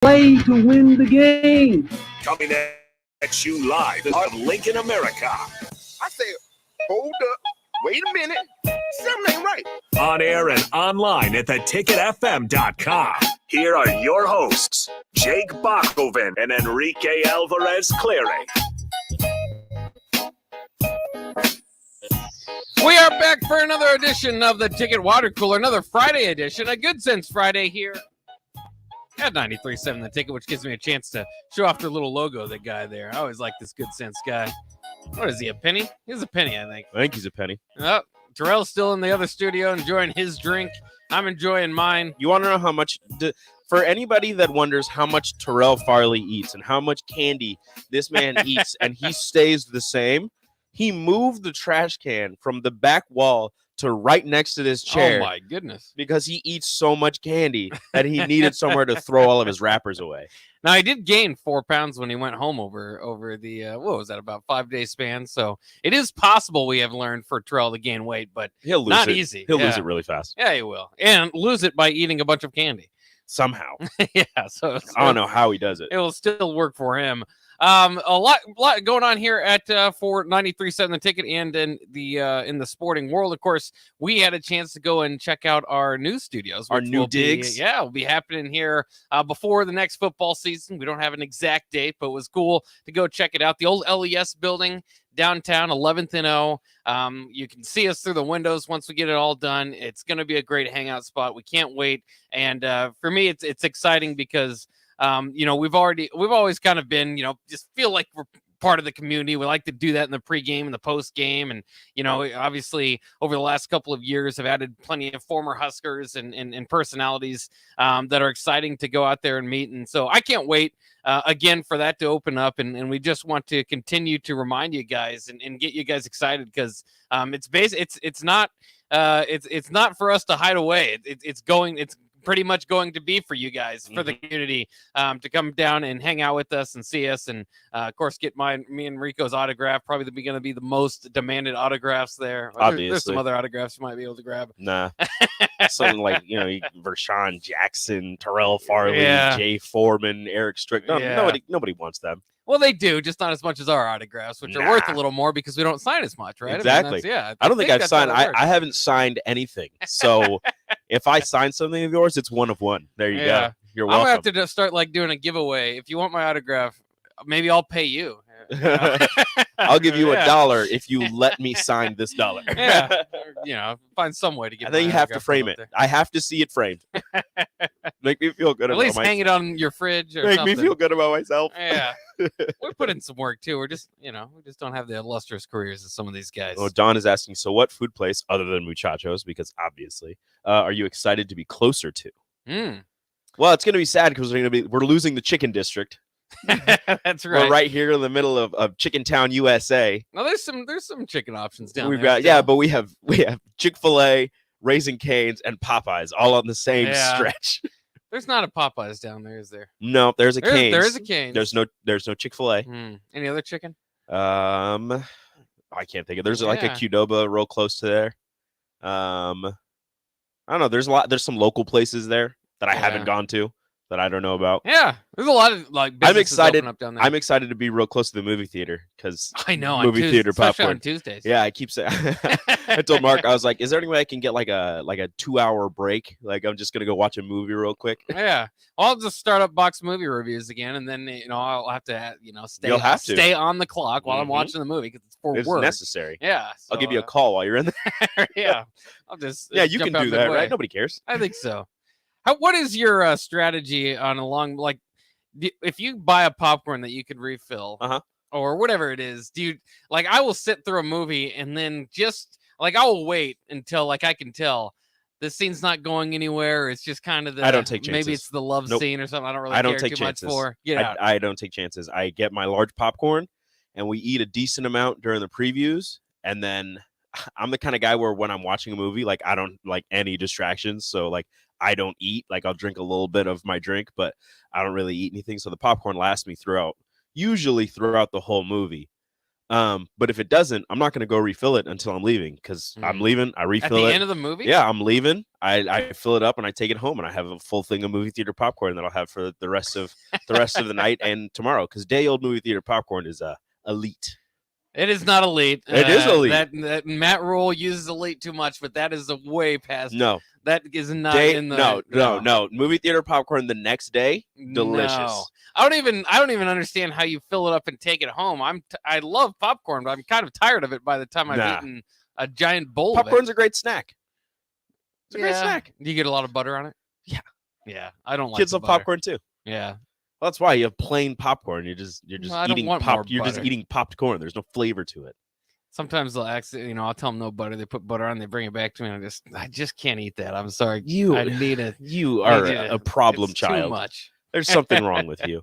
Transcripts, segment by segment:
Play to win the game. Coming at you live of Lincoln, America. I say, hold up, wait a minute, something ain't right. On air and online at theticketfm.com. Here are your hosts, Jake Bachhoven and Enrique Alvarez Clary. We are back for another edition of the Ticket Water Cooler, another Friday edition, a Good Sense Friday here at 93.7 The Ticket, which gives me a chance to show off their little logo, the guy there. I always like this Good Sense guy. What is he, a penny? He's a penny, I think. I think he's a penny. Oh, Terrell's still in the other studio enjoying his drink. I'm enjoying mine. You want to know how much, for anybody that wonders how much Terrell Farley eats and how much candy this man eats and he stays the same, he moved the trash can from the back wall to right next to this chair. Oh, my goodness. Because he eats so much candy that he needed somewhere to throw all of his wrappers away. Now, he did gain 4 pounds when he went home over the, what was that, about 5-day span. So it is possible, we have learned, for Terrell to gain weight, but He'll lose not it. easy. He'll lose it really fast. Yeah, he will. And lose it by eating a bunch of candy. Somehow. Yeah, so I don't know how he does it. It will still work for him. A lot going on here at for 93.7 The Ticket and in the sporting world. Of course, we had a chance to go and check out our new studios. Our new digs. Will be happening here before the next football season. We don't have an exact date, but it was cool to go check it out. The old LES building downtown, 11th and O. You can see us through the windows once we get it all done. It's going to be a great hangout spot. We can't wait. And for me, it's exciting because we've always kind of been, just feel like we're part of the community. We like to do that in the pregame and the postgame. And, obviously over the last couple of years have added plenty of former Huskers and personalities that are exciting to go out there and meet. And so I can't wait again for that to open up. And we just want to continue to remind you guys and get you guys excited because it's not for us to hide away. It's pretty much going to be for you guys, for the community, to come down and hang out with us and see us. And of course, get me and Rico's autograph, probably going to be the most demanded autographs there. Obviously. There's some other autographs you might be able to grab. Nah. Something like, Vershawn Jackson, Terrell Farley, Yeah. Jay Foreman, Eric Strick. Nobody wants them. Well, they do, just not as much as our autographs, which are worth a little more because we don't sign as much, right? Exactly. I don't think I've signed. I haven't signed anything. So if I sign something of yours, it's one of one. There you go. You're welcome. I'm gonna have to just start doing a giveaway. If you want my autograph, maybe I'll pay you. I'll give you $1 if you let me sign this $1. Yeah, find some way to get. I think you have to frame it. I have to see it framed. Make me feel good. At least hang it on your fridge. Or Make something. me feel good about myself. Yeah, we put in some work too. We're just, we just don't have the illustrious careers of some of these guys. Oh, Don is asking, so what food place other than Muchachos? Because obviously, are you excited to be closer to? Well, it's going to be sad because we're losing the chicken district. That's right. We're right here in the middle of Chicken Town, USA. Now there's some chicken options down We've there. got but we have Chick-fil-A, Raising Cane's, and Popeyes all on the same stretch. There's not a Popeyes down there, is there? No, there's a Cane's. There is a Cane's. There's no Chick-fil-A. Any other chicken? I can't think of. There's like a Qdoba real close to there. I don't know. There's some local places there that I haven't gone to that I don't know about. Yeah, there's a lot of I'm excited. up down there. I'm excited to be real close to the movie theater because I know movie theater especially popcorn on Tuesdays. Yeah, I keep saying. I told Mark, I was like, "Is there any way I can get like a 2-hour break? Like I'm just gonna go watch a movie real quick." Yeah, I'll just start up box movie reviews again, and then I'll have to stay on the clock while I'm watching the movie because it's work. Necessary. Yeah, so, I'll give you a call while you're in there. Yeah, I'll just you can do that, right? Nobody cares. I think so. What is your strategy on if you buy a popcorn that you could refill or whatever it is, do you I will sit through a movie and then just I will wait until I can tell this scene's not going anywhere. It's just kind of I don't take chances. Maybe it's the love scene or something. I don't really care take too chances. much for. I don't take chances. I get my large popcorn and we eat a decent amount during the previews. And then I'm the kind of guy where when I'm watching a movie, I don't like any distractions. So I don't eat. I'll drink a little bit of my drink, but I don't really eat anything. So the popcorn lasts me usually throughout the whole movie. But if it doesn't, I'm not going to go refill it until I'm leaving because I'm leaving. I refill At the it. end of the movie? Yeah, I'm leaving. I fill it up and I take it home and I have a full thing of movie theater popcorn that I'll have for the rest of the night and tomorrow because day old movie theater popcorn is elite. It is not elite. It is elite. That Matt Rule uses elite too much, but that is a way past. No, that is not in the. No. Movie theater popcorn the next day, delicious. No. I don't even understand how you fill it up and take it home. I love popcorn, but I'm kind of tired of it by the time I've eaten a giant bowl. Popcorn's of it. a great snack. It's a great snack. Do you get a lot of butter on it? Yeah. Yeah, I don't like. Kids love popcorn too. Yeah. Well, that's why you have plain popcorn. You're just eating pop. You're butter. just eating popped corn. There's no flavor to it. Sometimes they'll I'll tell them no butter. They put butter on. They bring it back to me, and I just can't eat that. I'm sorry. You are a problem child. Too much. There's something wrong with you.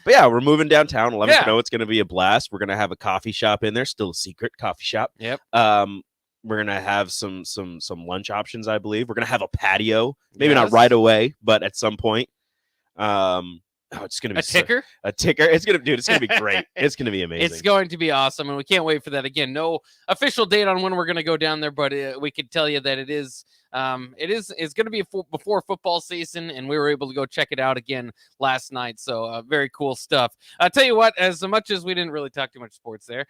But yeah, we're moving downtown. 11th and O. It's going to be a blast. We're going to have a coffee shop in there. Still a secret coffee shop. Yep. We're going to have some lunch options, I believe. We're going to have a patio. Maybe not right away, but at some point. It's going to be a ticker. It's going to be great. It's going to be amazing. It's going to be awesome, and we can't wait for that. Again, no official date on when we're going to go down there, but we could tell you that it's going to be before football season, and we were able to go check it out again last night. So very cool stuff. I'll tell you what, as much as we didn't really talk too much sports there,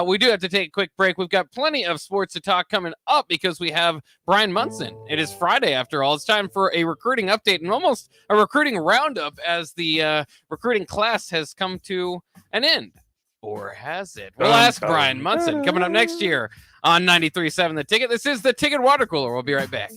we do have to take a quick break. We've got plenty of sports to talk coming up because we have Brian Munson. It is Friday after all. It's time for a recruiting update and almost a recruiting roundup as the recruiting class has come to an end. Or has it? We'll ask Brian Munson coming up next year on 93.7 The Ticket. This is the Ticket Water Cooler. We'll be right back.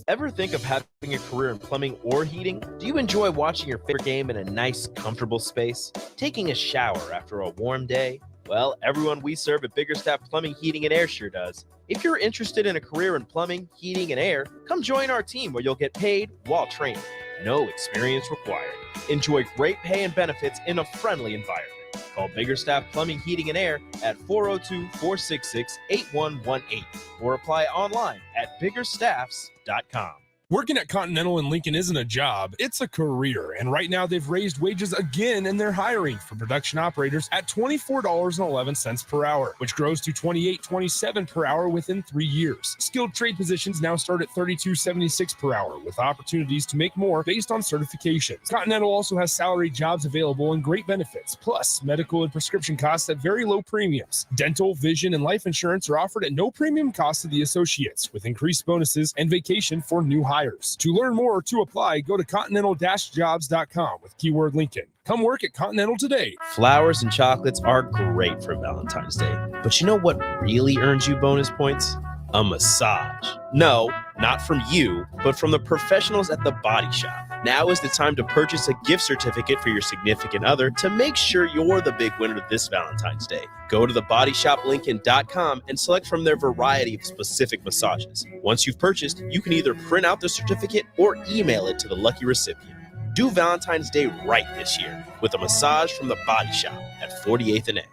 Ever think of having a career in plumbing or heating? Do you enjoy watching your favorite game in a nice, comfortable space? Taking a shower after a warm day? Well, everyone we serve at Biggerstaff Plumbing, Heating, and Air sure does. If you're interested in a career in plumbing, heating, and air, come join our team where you'll get paid while training. No experience required. Enjoy great pay and benefits in a friendly environment. Call Biggerstaff Plumbing, Heating, and Air at 402-466-8118 or apply online at biggerstaffs.com. Working at Continental in Lincoln isn't a job, it's a career. And right now they've raised wages again and they're hiring for production operators at $24.11 per hour, which grows to $28.27 per hour within 3 years. Skilled trade positions now start at $32.76 per hour with opportunities to make more based on certifications. Continental also has salary jobs available and great benefits, plus medical and prescription costs at very low premiums. Dental, vision, and life insurance are offered at no premium cost to the associates with increased bonuses and vacation for new hires. To learn more or to apply, go to continental-jobs.com with keyword Lincoln. Come work at Continental today. Flowers and chocolates are great for Valentine's Day. But you know what really earns you bonus points? A massage. No, not from you, but from the professionals at The Body Shop. Now is the time to purchase a gift certificate for your significant other to make sure you're the big winner this Valentine's Day. Go to thebodyshoplincoln.com and select from their variety of specific massages. Once you've purchased, you can either print out the certificate or email it to the lucky recipient. Do Valentine's Day right this year with a massage from The Body Shop at 48th and A.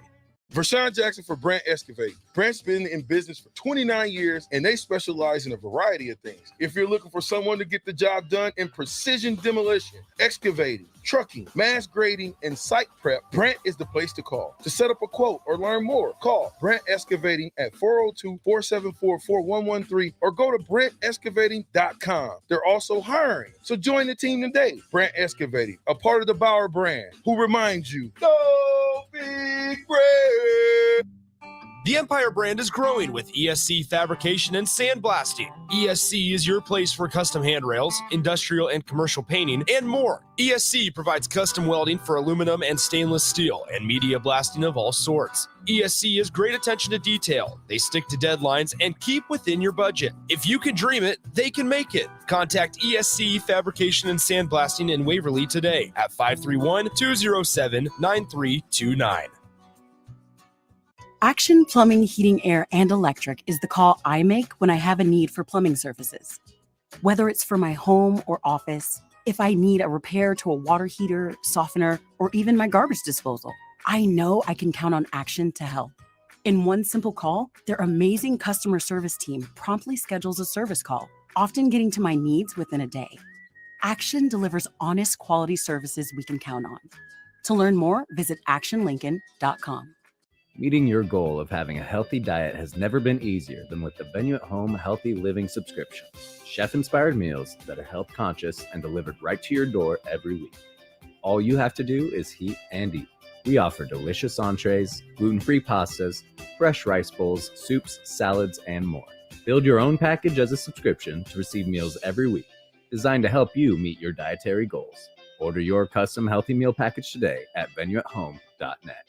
Vershawn Jackson for Brandt Excavating. Brandt's been in business for 29 years, and they specialize in a variety of things. If you're looking for someone to get the job done in precision demolition, excavating, trucking, mass grading, and site prep, Brandt is the place to call. To set up a quote or learn more, call Brandt Excavating at 402-474-4113 or go to BrandtExcavating.com. They're also hiring, so join the team today. Brandt Excavating, a part of the Bauer brand, who reminds you, go big Brand. The Empire brand is growing with ESC fabrication and sandblasting. ESC is your place for custom handrails, industrial and commercial painting, and more. ESC provides custom welding for aluminum and stainless steel and media blasting of all sorts. ESC is great attention to detail. They stick to deadlines and keep within your budget. If you can dream it, they can make it. Contact ESC Fabrication and Sandblasting in Waverly today at 531-207-9329. Action Plumbing, Heating, Air, and Electric is the call I make when I have a need for plumbing services. Whether it's for my home or office, if I need a repair to a water heater, softener, or even my garbage disposal, I know I can count on Action to help. In one simple call, their amazing customer service team promptly schedules a service call, often getting to my needs within a day. Action delivers honest, quality services we can count on. To learn more, visit actionlincoln.com. Meeting your goal of having a healthy diet has never been easier than with the Venue at Home Healthy Living subscription. Chef-inspired meals that are health conscious and delivered right to your door every week. All you have to do is heat and eat. We offer delicious entrees, gluten-free pastas, fresh rice bowls, soups, salads, and more. Build your own package as a subscription to receive meals every week, designed to help you meet your dietary goals. Order your custom healthy meal package today at venueathome.net.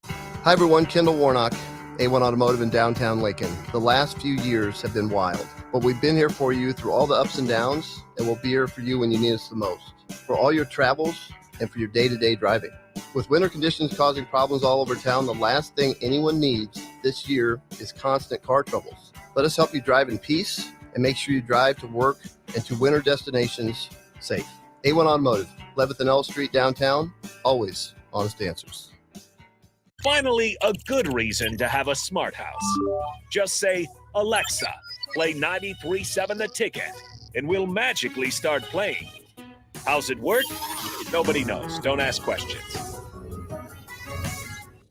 Hi everyone, Kendall Warnock, A1 Automotive in downtown Lincoln. The last few years have been wild, but we've been here for you through all the ups and downs, and we'll be here for you when you need us the most, for all your travels and for your day-to-day driving. With winter conditions causing problems all over town, the last thing anyone needs this year is constant car troubles. Let us help you drive in peace and make sure you drive to work and to winter destinations safe. A1 Automotive, 11th and L Street downtown, always honest answers. Finally, a good reason to have a smart house. Just say, Alexa, play 93.7 The Ticket, and we'll magically start playing. How's it work? Nobody knows. Don't ask questions.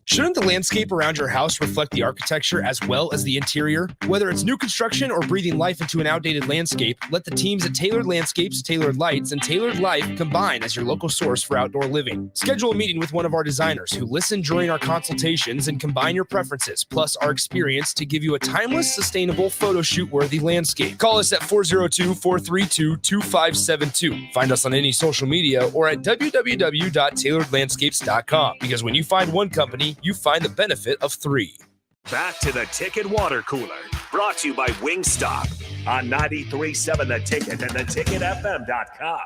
Shouldn't the landscape around your house reflect the architecture as well as the interior? Whether it's new construction or breathing life into an outdated landscape, let the teams at Tailored Landscapes, Tailored Lights, and Tailored Life combine as your local source for outdoor living. Schedule a meeting with one of our designers who listen during our consultations and combine your preferences, plus our experience to give you a timeless, sustainable, photo shoot-worthy landscape. Call us at 402-432-2572. Find us on any social media or at www.tailoredlandscapes.com, because when you find one company, you find the benefit of three. Back to the Ticket Water Cooler, brought to you by Wingstop on 93.7 The Ticket and theticketfm.com.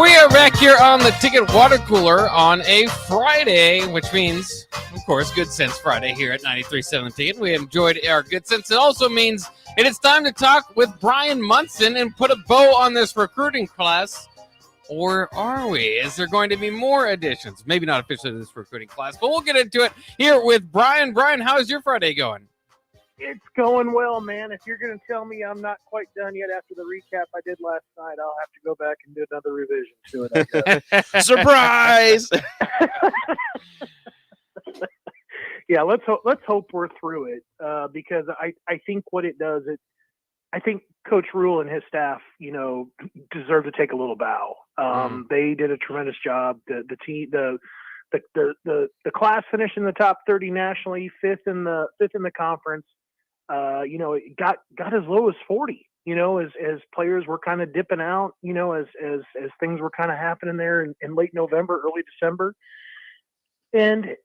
We are back here on the Ticket Water Cooler on a Friday, which means, of course, Good Sense Friday here at 93.7 The Ticket. We enjoyed our Good Sense. It also means it is time to talk with Brian Munson and put a bow on this recruiting class. Or are we? Is there going to be more additions? Maybe not officially this recruiting class, but we'll get into it here with Brian. Brian, how is your Friday going? It's going well, man. If you're going to tell me I'm not quite done yet after the recap I did last night, I'll have to go back and do another revision to it, I guess. Surprise! Yeah, let's hope we're through it because I think what it does, I think Coach Rule and his staff, deserve to take a little bow. They did a tremendous job. The team, the class finished in the top 30 nationally, fifth in the conference. It got as low as 40. As players were kind of dipping out. As things were kind of happening there in late November, early December, and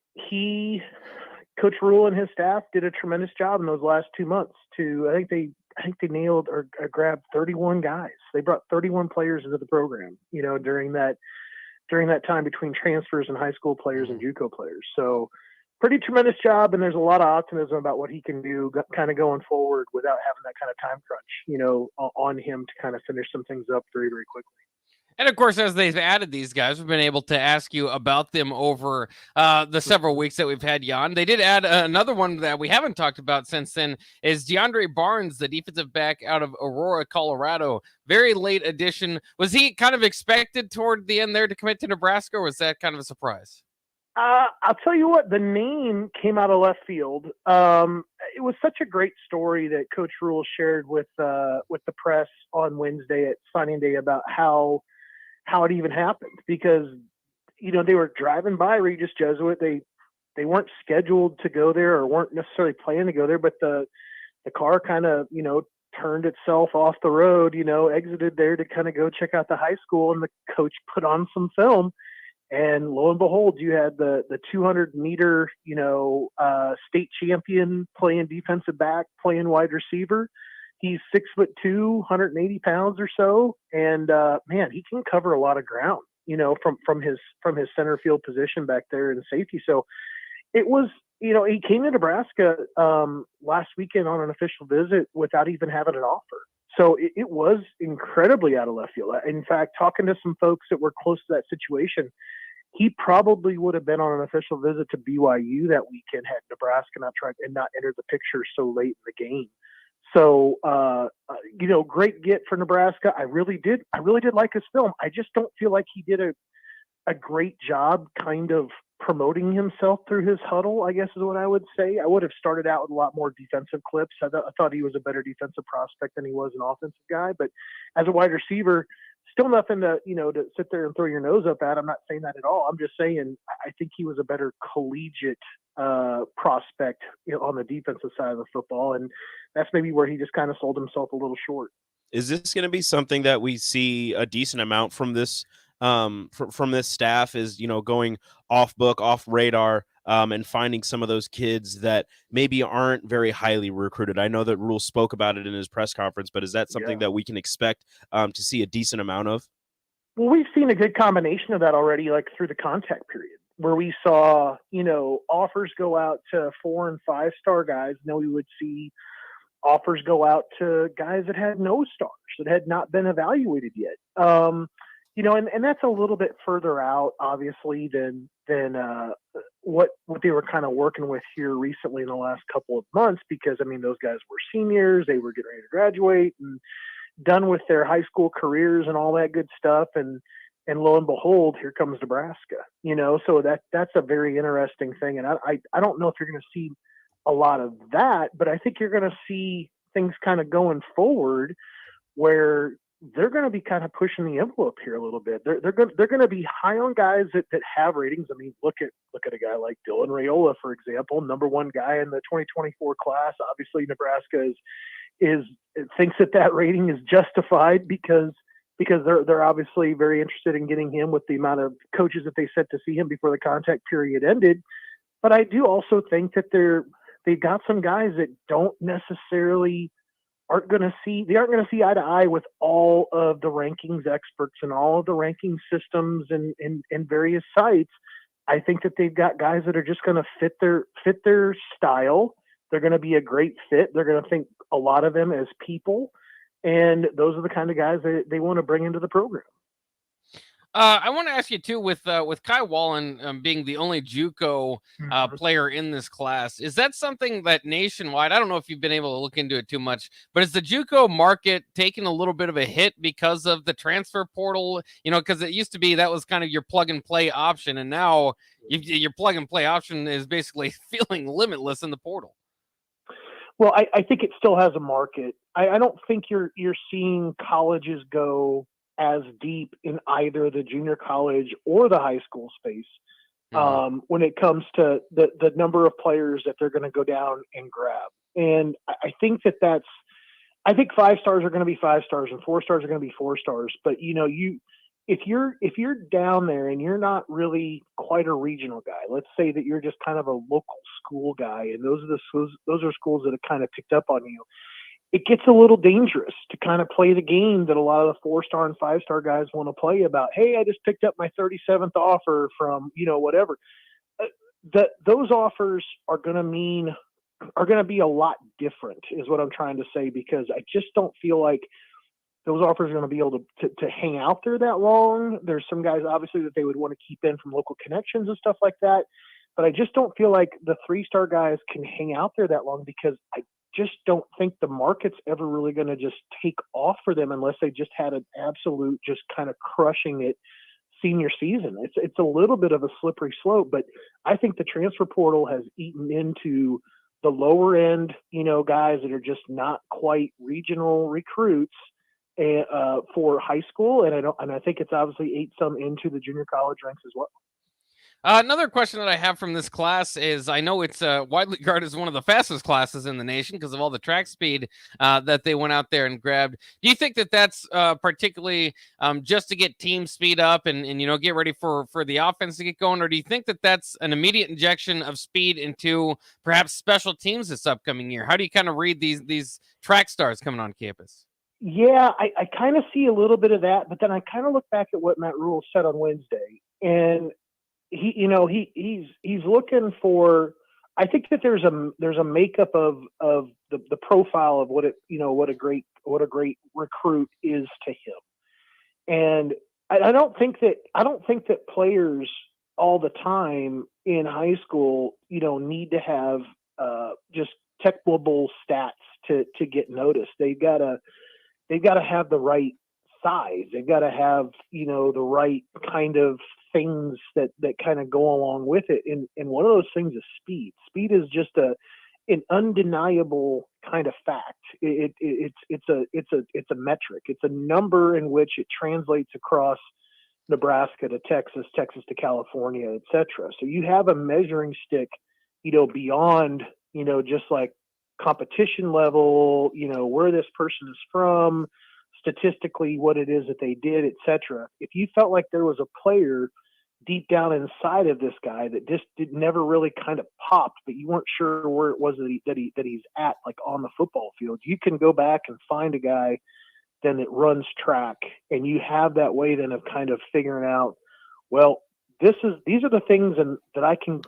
Coach Rule and his staff did a tremendous job in those last 2 months. I think they nailed or grabbed 31 guys. They brought 31 players into the program, during that time between transfers and high school players and JUCO players. So pretty tremendous job. And there's a lot of optimism about what he can do kind of going forward without having that kind of time crunch, on him to kind of finish some things up very, very quickly. And of course, as they've added these guys, we've been able to ask you about them over the several weeks that we've had you on. They did add another one that we haven't talked about since then is DeAndre Barnes, the defensive back out of Aurora, Colorado. Very late addition. Was he kind of expected toward the end there to commit to Nebraska, or was that kind of a surprise? I'll tell you what, the name came out of left field. It was such a great story that Coach Rule shared with the press on Wednesday at signing day about how it even happened, because they were driving by Regis Jesuit. They weren't scheduled to go there or weren't necessarily planning to go there, but the car kind of turned itself off the road, exited there to kind of go check out the high school, and the coach put on some film, and lo and behold, you had the 200-meter state champion playing defensive back, playing wide receiver. He's 6'2", 180 pounds or so, and man, he can cover a lot of ground, from his center field position back there in safety. So it was, he came to Nebraska last weekend on an official visit without even having an offer. So it was incredibly out of left field. In fact, talking to some folks that were close to that situation, he probably would have been on an official visit to BYU that weekend had Nebraska not entered the picture so late in the game. So, great get for Nebraska. I really did like his film. I just don't feel like he did a great job kind of promoting himself through his huddle, I guess is what I would say. I would have started out with a lot more defensive clips. I thought he was a better defensive prospect than he was an offensive guy. But as a wide receiver, still nothing to sit there and throw your nose up at. I'm not saying that at all. I'm just saying I think he was a better collegiate prospect on the defensive side of the football. And that's maybe where he just kind of sold himself a little short. Is this going to be something that we see a decent amount from this from this staff, is going off book, off radar, and finding some of those kids that maybe aren't very highly recruited? I know that Rule spoke about it in his press conference, but is that something that we can expect to see a decent amount of? Well, we've seen a good combination of that already, like through the contact period, where we saw, offers go out to 4 and 5 star guys. Now we would see offers go out to guys that had no stars, that had not been evaluated yet. And that's a little bit further out, obviously, than what they were kind of working with here recently in the last couple of months, because, those guys were seniors, they were getting ready to graduate and done with their high school careers and all that good stuff. And lo and behold, here comes Nebraska, so that's a very interesting thing. And I don't know if you're going to see a lot of that, but I think you're going to see things kind of going forward where they're going to be kind of pushing the envelope here a little bit. They're going to be high on guys that have ratings. Look at a guy like Dylan Raiola, for example, number 1 guy in the 2024 class. Obviously, Nebraska is thinks that rating is justified because they're obviously very interested in getting him with the amount of coaches that they sent to see him before the contact period ended. But I do also think that they've got some guys that aren't going to see eye to eye with all of the rankings experts and all of the ranking systems and various sites. I think that they've got guys that are just going to fit their style. They're going to be a great fit. They're going to think a lot of them as people, and those are the kind of guys that they want to bring into the program. I want to ask you too, with Kai Wallen being the only JUCO player in this class, is that something that nationwide? I don't know if you've been able to look into it too much, but is the JUCO market taking a little bit of a hit because of the transfer portal? Because it used to be that was kind of your plug and play option, and now your plug and play option is basically feeling limitless in the portal. Well, I think it still has a market. I don't think you're seeing colleges go as deep in either the junior college or the high school space when it comes to the number of players that they're going to go down and grab. And I think I think 5 stars are going to be 5 stars and 4 stars are going to be 4 stars. But if you're down there and you're not really quite a regional guy, let's say that you're just kind of a local school guy, and those are schools that have kind of picked up on you, it gets a little dangerous to kind of play the game that a lot of the 4-star and 5-star guys want to play about. Hey, I just picked up my 37th offer from, whatever. Those offers are going to be a lot different is what I'm trying to say, because I just don't feel like those offers are going to be able to hang out there that long. There's some guys obviously that they would want to keep in from local connections and stuff like that. But I just don't feel like the 3-star guys can hang out there that long, because I just don't think the market's ever really going to just take off for them unless they just had an absolute just kind of crushing it senior season. It's a little bit of a slippery slope, but I think the transfer portal has eaten into the lower end, guys that are just not quite regional recruits for high school. And I think it's obviously ate some into the junior college ranks as well. Another question that I have from this class is, I know it's widely regarded as one of the fastest classes in the nation because of all the track speed that they went out there and grabbed. Do you think that that's particularly just to get team speed up and get ready for the offense to get going? Or do you think that that's an immediate injection of speed into perhaps special teams this upcoming year? How do you kind of read these track stars coming on campus? Yeah, I kind of see a little bit of that, but then I kind of look back at what Matt Rule said on Wednesday, and he's looking for. I think that there's a makeup of the profile of what a great recruit is to him, and I don't think that players all the time in high school need to have just technical stats to to get noticed. They've got to have the right size. They've got to have, the right kind of things that kind of go along with it. And one of those things is speed. Speed is just an undeniable kind of fact. It's a metric. It's a number in which it translates across Nebraska to Texas, Texas to California, et cetera. So you have a measuring stick, beyond, just like competition level, where this person is from, statistically what it is that they did, et cetera. If you felt like there was a player deep down inside of this guy that just never really kind of popped, but you weren't sure where it was that he's at, like on the football field, you can go back and find a guy then that runs track, and you have that way then of kind of figuring out, well, these are the things that I can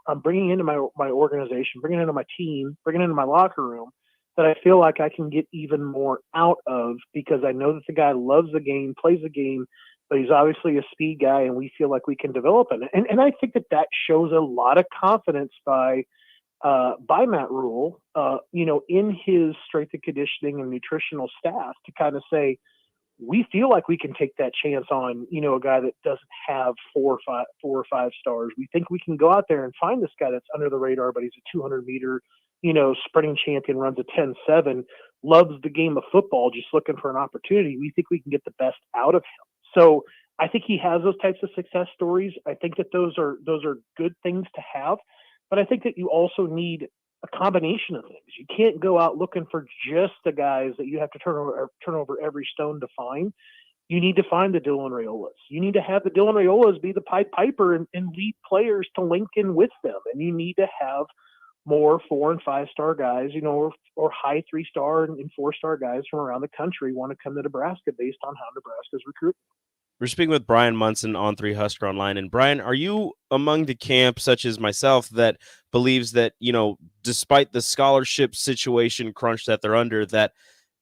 I'm bringing into my organization, bringing into my team, bringing into my locker room, that I feel like I can get even more out of, because I know that the guy loves the game, plays the game, but he's obviously a speed guy, and we feel like we can develop him. And I think that shows a lot of confidence by Matt Rule, in his strength and conditioning and nutritional staff, to kind of say, we feel like we can take that chance on, a guy that doesn't have 4 or 5 stars. We think we can go out there and find this guy that's under the radar, but he's a 200-meter, sprinting champion, runs a 10.7, loves the game of football, just looking for an opportunity. We think we can get the best out of him. So I think he has those types of success stories. I think that those are good things to have, but I think that you also need a combination of things. You can't go out looking for just the guys that you have to turn over every stone to find. You need to find the Dylan Raiolas. You need to have the Dylan Raiolas be the Pied Piper and lead players to link in with them. And you need to have more 4 and 5 star guys, or high 3-star and 4-star guys from around the country want to come to Nebraska based on how Nebraska's recruiting. We're speaking with Brian Munson on 3 Husker Online. And Brian, are you among the camp, such as myself, that believes that, despite the scholarship situation crunch that they're under, that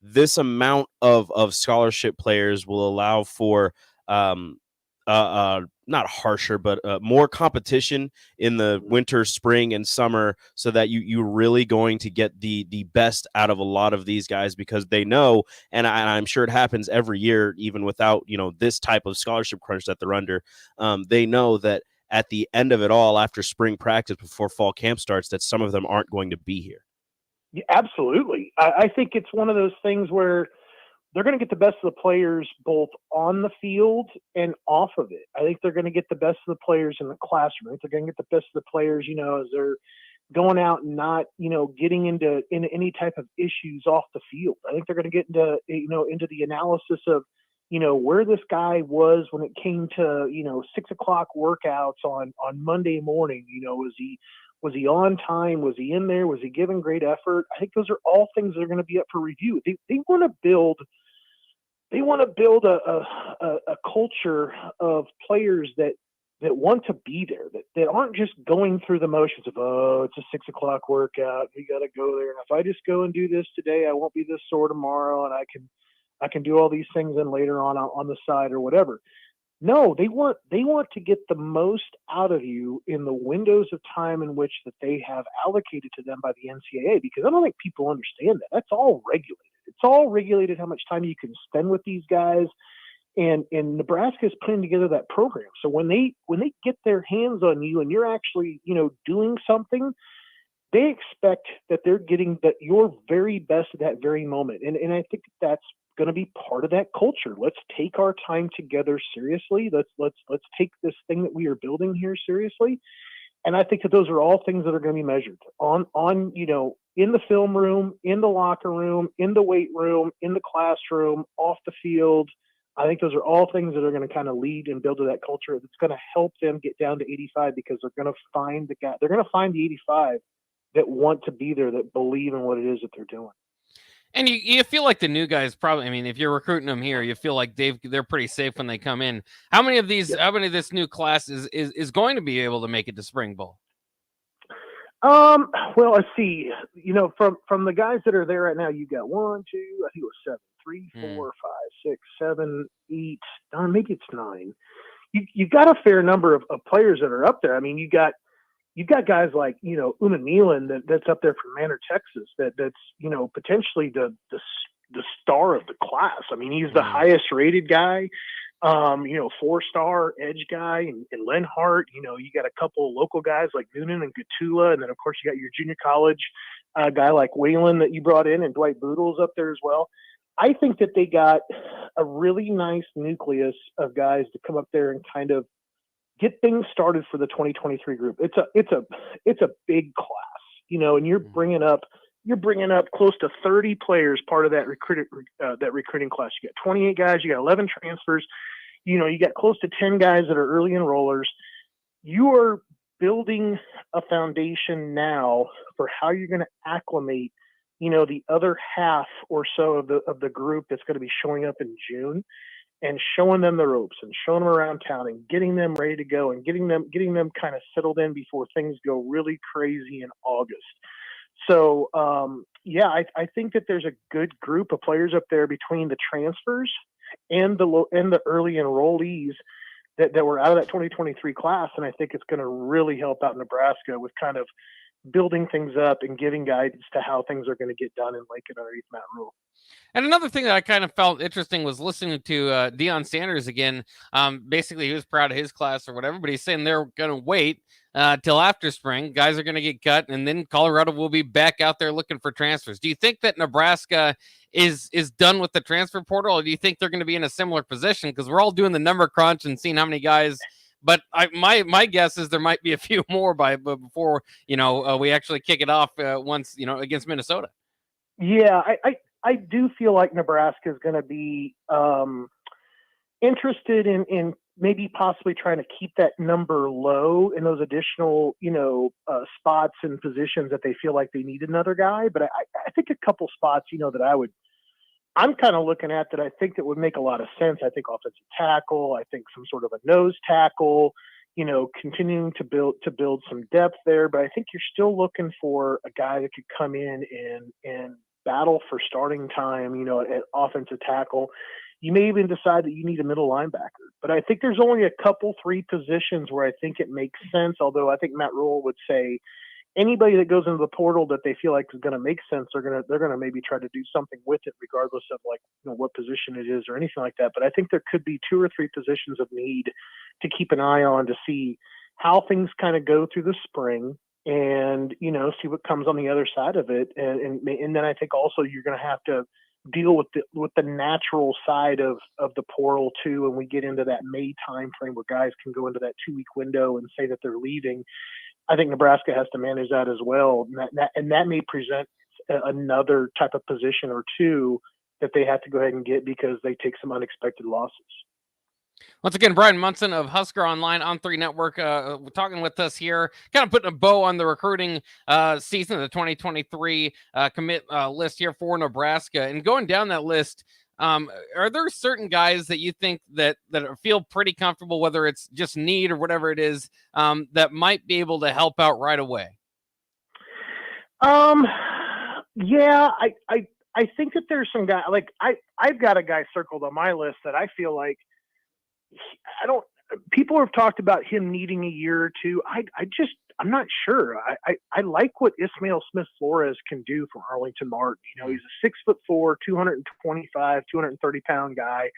this amount of scholarship players will allow for not harsher, but more competition in the winter, spring, and summer, so that you're really going to get the best out of a lot of these guys, because they know, and I'm sure it happens every year, even without this type of scholarship crunch that they're under. They know that at the end of it all, after spring practice, before fall camp starts, that some of them aren't going to be here. Yeah, absolutely. I think it's one of those things where they're going to get the best of the players both on the field and off of it. I think they're going to get the best of the players in the classroom. I think they're going to get the best of the players, as they're going out and not, getting into any type of issues off the field. I think they're going to get into the analysis of, where this guy was when it came to, 6 o'clock workouts on Monday morning. Was he on time? Was he in there? Was he giving great effort? I think those are all things that are going to be up for review. They want to build a culture of players that want to be there, that aren't just going through the motions of, oh, it's a 6 o'clock workout, we got to go there, and if I just go and do this today, I won't be this sore tomorrow, and I can do all these things then later on the side or whatever. No, they want to get the most out of you in the windows of time in which that they have allocated to them by the NCAA, because I don't think people understand that. That's all regulated. It's all regulated how much time you can spend with these guys. And Nebraska is putting together that program. So when they get their hands on you and you're actually, doing something, they expect that they're getting your very best at that very moment. And I think that's going to be part of that culture. Let's take our time together seriously. Let's take this thing that we are building here seriously. And I think that those are all things that are going to be measured on in the film room, in the locker room, in the weight room, in the classroom, off the field. I think those are all things that are going to kind of lead and build to that culture that's going to help them get down to 85, because they're going to find they're going to find the 85 that want to be there, that believe in what it is that they're doing. And you feel like the new guys probably, if you're recruiting them here, you feel like they're pretty safe when they come in. How many of this new class is going to be able to make it to spring bowl? Well, let's see, from the guys that are there right now, you got 1, 2, I think it was 7, 3, 4, 5, 6, 7, 8, maybe it's 9. You've got a fair number of players that are up there. You got you've got guys like, Una Nealon that's up there from Manor, Texas, that's, potentially the star of the class. I mean, he's the highest rated guy, 4-star edge guy, and Lenhart. You got a couple of local guys like Noonan and Gatula, and then of course you got your junior college guy like Whalen that you brought in, and Dwight Boodle's up there as well. I think that they got a really nice nucleus of guys to come up there and kind of get things started for the 2023 group. It's a big class, and you're bringing up close to 30 players part of that recruiting class. You got 28 guys, you got 11 transfers, you got close to 10 guys that are early enrollers. You are building a foundation now for how you're going to acclimate, the other half or so of the group that's going to be showing up in June, and showing them the ropes and showing them around town and getting them ready to go and getting them kind of settled in before things go really crazy in August. So, I think that there's a good group of players up there between the transfers and the early enrollees that were out of that 2023 class. And I think it's going to really help out Nebraska with kind of building things up and giving guidance to how things are going to get done in Lincoln underneath Matt Rule. And another thing that I kind of felt interesting was listening to Deion Sanders again. Basically, he was proud of his class or whatever, but he's saying they're going to wait till after spring. Guys are going to get cut, and then Colorado will be back out there looking for transfers. Do you think that Nebraska is done with the transfer portal, or do you think they're going to be in a similar position? Because we're all doing the number crunch and seeing how many guys. But my guess is there might be a few more before we actually kick it off once against Minnesota. Yeah, I do feel like Nebraska is going to be interested in maybe possibly trying to keep that number low in those additional, spots and positions that they feel like they need another guy. But I think a couple spots, I'm kind of looking at that I think that would make a lot of sense. I think offensive tackle, I think some sort of a nose tackle, continuing to build some depth there. But I think you're still looking for a guy that could come in and battle for starting time, at offensive tackle. You may even decide that you need a middle linebacker. But I think there's only a couple, 3 positions where I think it makes sense, although I think Matt Rule would say anybody that goes into the portal that they feel like is going to make sense, they're going to maybe try to do something with it, regardless of what position it is or anything like that. But I think there could be 2 or 3 positions of need to keep an eye on to see how things kind of go through the spring, and see what comes on the other side of it, and then I think also you're going to have to deal with the natural side of the portal too, and we get into that May time frame where guys can go into that 2-week window and say that they're leaving. I think Nebraska has to manage that as well, and that may present another type of position or 2 that they have to go ahead and get because they take some unexpected losses. Once again, Brian Munson of Husker Online on 3 Network talking with us here, kind of putting a bow on the recruiting season of the 2023 commit list here for Nebraska. And going down that list, are there certain guys that you think that feel pretty comfortable, whether it's just need or whatever it is, that might be able to help out right away? Yeah, I think that there's some guy, like I've got a guy circled on my list that I feel like people have talked about him needing a year or 2. I'm not sure. I like what Ismail Smith-Flores can do for Arlington Martin. He's a 6'4", 225, 230 pound guy.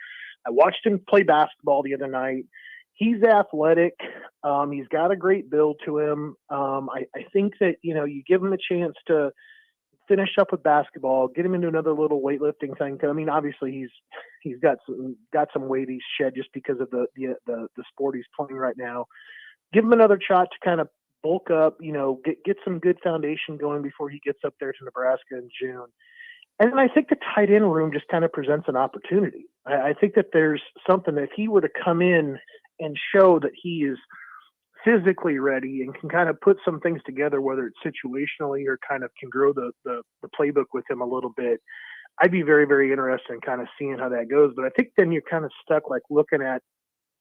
I watched him play basketball the other night. He's athletic. He's got a great build to him. I think that, you give him a chance to finish up with basketball, get him into another little weightlifting thing. I mean, obviously he's got some weight he's shed just because of the sport he's playing right now. Give him another shot to kind of bulk up, get some good foundation going before he gets up there to Nebraska in June. And then I think the tight end room just kind of presents an opportunity. I think that there's something that if he were to come in and show that he is physically ready and can kind of put some things together, whether it's situationally or kind of can grow the playbook with him a little bit, I'd be very, very interested in kind of seeing how that goes. But I think then you're kind of stuck like looking at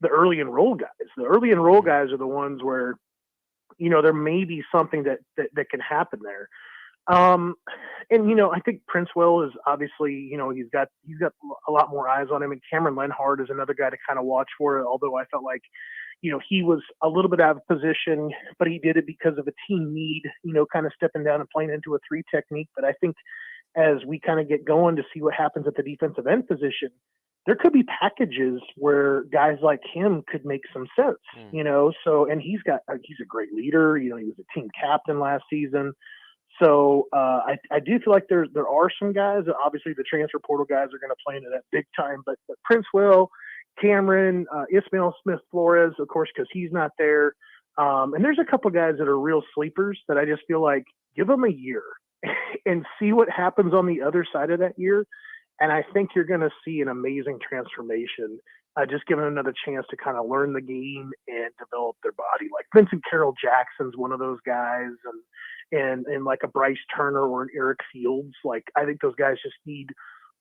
the early enroll guys. The early enroll guys are the ones where, there may be something that can happen there. And, I think Princewell is obviously, he's got a lot more eyes on him, and Cameron Lenhart is another guy to kind of watch for, although I felt like, he was a little bit out of position, but he did it because of a team need, kind of stepping down and playing into a 3 technique. But I think as we kind of get going to see what happens at the defensive end position, there could be packages where guys like him could make some sense, so, and he's a great leader. He was a team captain last season. So I do feel like there are some guys. Obviously, the transfer portal guys are going to play into that big time. But Prince Will, Cameron, Ismail Smith-Flores, of course, because he's not there. And there's a couple guys that are real sleepers that I just feel like give them a year and see what happens on the other side of that year. And I think you're going to see an amazing transformation, just giving another chance to kind of learn the game and develop their body. Like Vincent Carroll Jackson's one of those guys, and like a Bryce Turner or an Eric Fields. Like, I think those guys just need